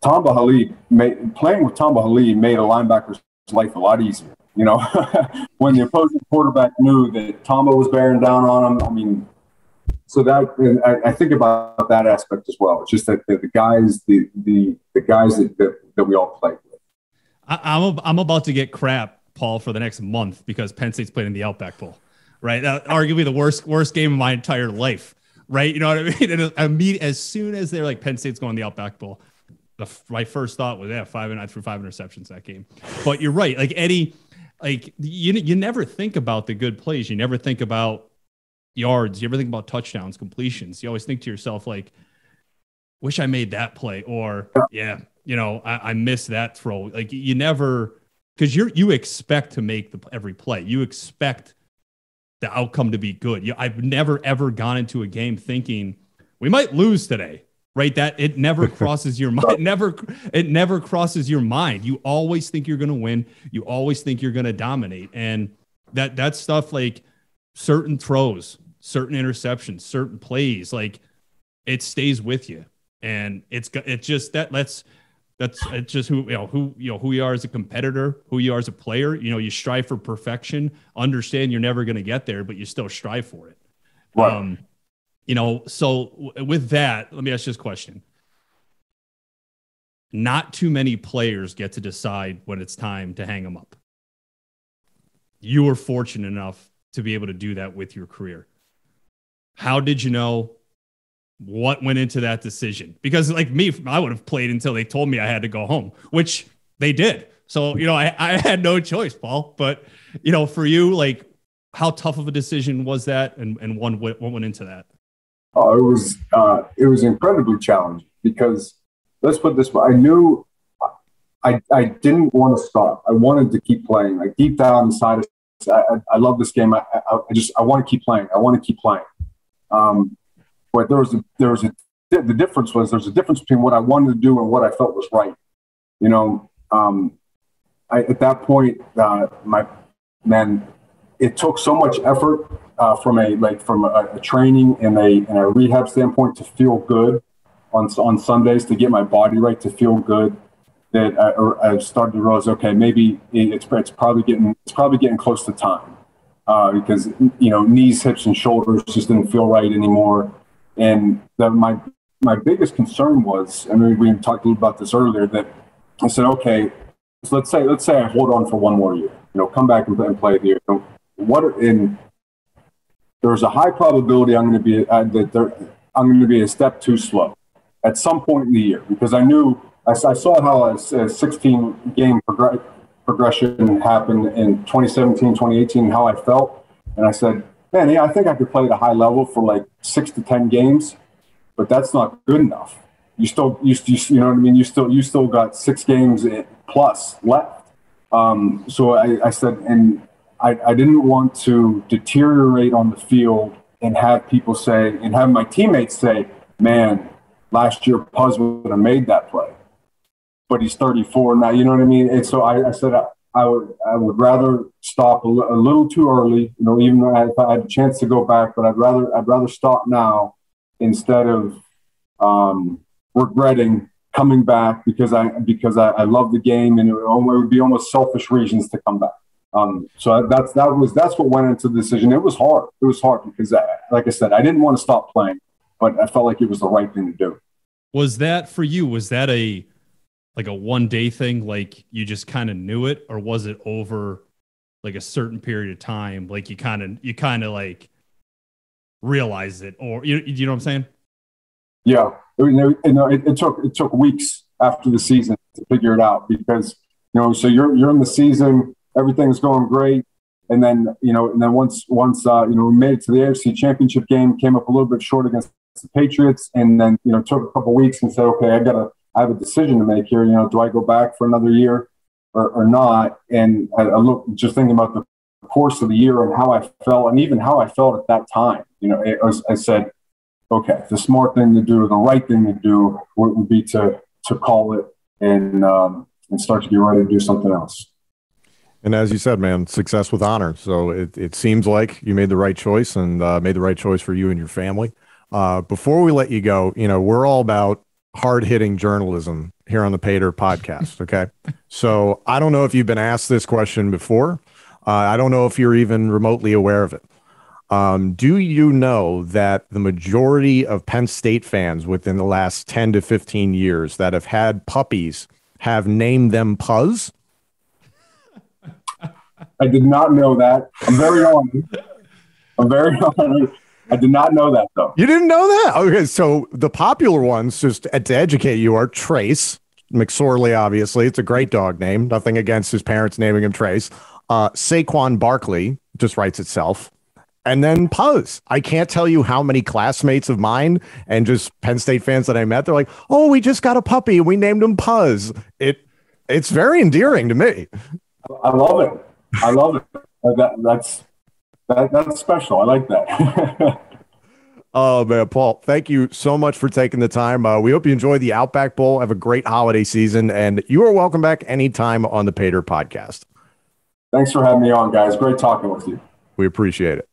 playing with Tamba Halid made a linebacker's life a lot easier. When the opposing quarterback knew that Tamba was bearing down on him. I mean, so that I think about that aspect as well. It's just that the guys that we all played with. I'm about to get crap, Paul, for the next month because Penn State's playing in the Outback Bowl, right? Arguably the worst game of my entire life, right? You know what I mean? And as soon as they're like Penn State's going to the Outback Bowl, my first thought was, I threw 5 interceptions that game. But you're right, like Eddie, like you never think about the good plays. You never think about yards. You ever think about touchdowns, completions. You always think to yourself, like, wish I made that play, or I missed that throw. Like you never, because you expect to make every play. You expect the outcome to be good. I've never ever gone into a game thinking we might lose today, right? That it never crosses your mind. It never crosses your mind. You always think you're going to win. You always think you're going to dominate, and that stuff, like certain throws, certain interceptions, certain plays, like it stays with you, and it's just that's just who you are as a competitor, who you are as a player. You strive for perfection. Understand you're never going to get there, but you still strive for it. Right. So with that, let me ask you this question. Not too many players get to decide when it's time to hang them up. You were fortunate enough to be able to do that with your career. How did you know? What went into that decision? Because like me, I would have played until they told me I had to go home, which they did. So, I had no choice, Paul. But, for you, like, how tough of a decision was that? And what went into that? Oh, it was incredibly challenging because, let's put it this way, I knew I didn't want to stop. I wanted to keep playing. Like deep down inside, I love this game. I want to keep playing. I want to keep playing. But there's a difference between what I wanted to do and what I felt was right. At that point, it took so much effort from a training and a rehab standpoint to feel good on Sundays, to get my body right, to feel good, that I started to realize, okay, maybe it's probably getting close to time, because knees, hips, and shoulders just didn't feel right anymore. And my biggest concern was, I mean, we talked a little about this earlier, that I said, okay, so let's say I hold on for one more year, come back and play the year. There's a high probability I'm going to be a step too slow at some point in the year, because I saw how a 16-game progression happened in 2017, 2018, how I felt, and I said, man, I think I could play at a high level for like 6 to 10 games, but that's not good enough. You know what I mean? You still got 6 games plus left. So I said, and I didn't want to deteriorate on the field and have people say, and have my teammates say, man, last year Puz would have made that play, but he's 34 now. You know what I mean? And so I said, I would rather stop a little too early, even though I had a chance to go back, but I'd rather stop now instead of regretting coming back because I love the game, and it would be almost selfish reasons to come back. So that's what went into the decision. It was hard. It was hard because, like I said, I didn't want to stop playing, but I felt like it was the right thing to do. Was that for you? Was that a one-day thing, like you just kind of knew it, or was it over like a certain period of time, like you kind of like realized it, or you know what I'm saying? Yeah, it took weeks after the season to figure it out, because so you're in the season, everything's going great, and then once we made it to the AFC Championship game, came up a little bit short against the Patriots, and then took a couple weeks and said, okay, I have a decision to make here. Do I go back for another year? or not. And I look just thinking about the course of the year and how I felt, and even how I felt at that time. I said, okay, the smart thing to do, the right thing to do would be to call it and start to get ready to do something else. And as you said, man, success with honor. So it seems like you made the right choice and made the right choice for you and your family. Before we let you go, we're all about hard-hitting journalism here on the Paydirt podcast, okay? So I don't know if you've been asked this question before. I don't know if you're even remotely aware of it. Do you know that the majority of Penn State fans within the last 10 to 15 years that have had puppies have named them Puz? I did not know that. I'm very honored. I did not know that, though. You didn't know that? Okay, so the popular ones, just to educate you, are Trace McSorley, obviously. It's a great dog name. Nothing against his parents naming him Trace. Taequan Barkley just writes itself. And then Puz. I can't tell you how many classmates of mine and just Penn State fans that I met, they're like, oh, we just got a puppy and we named him Puz. It's very endearing to me. I love it. I love it. That's special. I like that. Oh, man, Paul, thank you so much for taking the time. We hope you enjoy the Outback Bowl. Have a great holiday season, and you are welcome back anytime on the Paydirt podcast. Thanks for having me on, guys. Great talking with you. We appreciate it.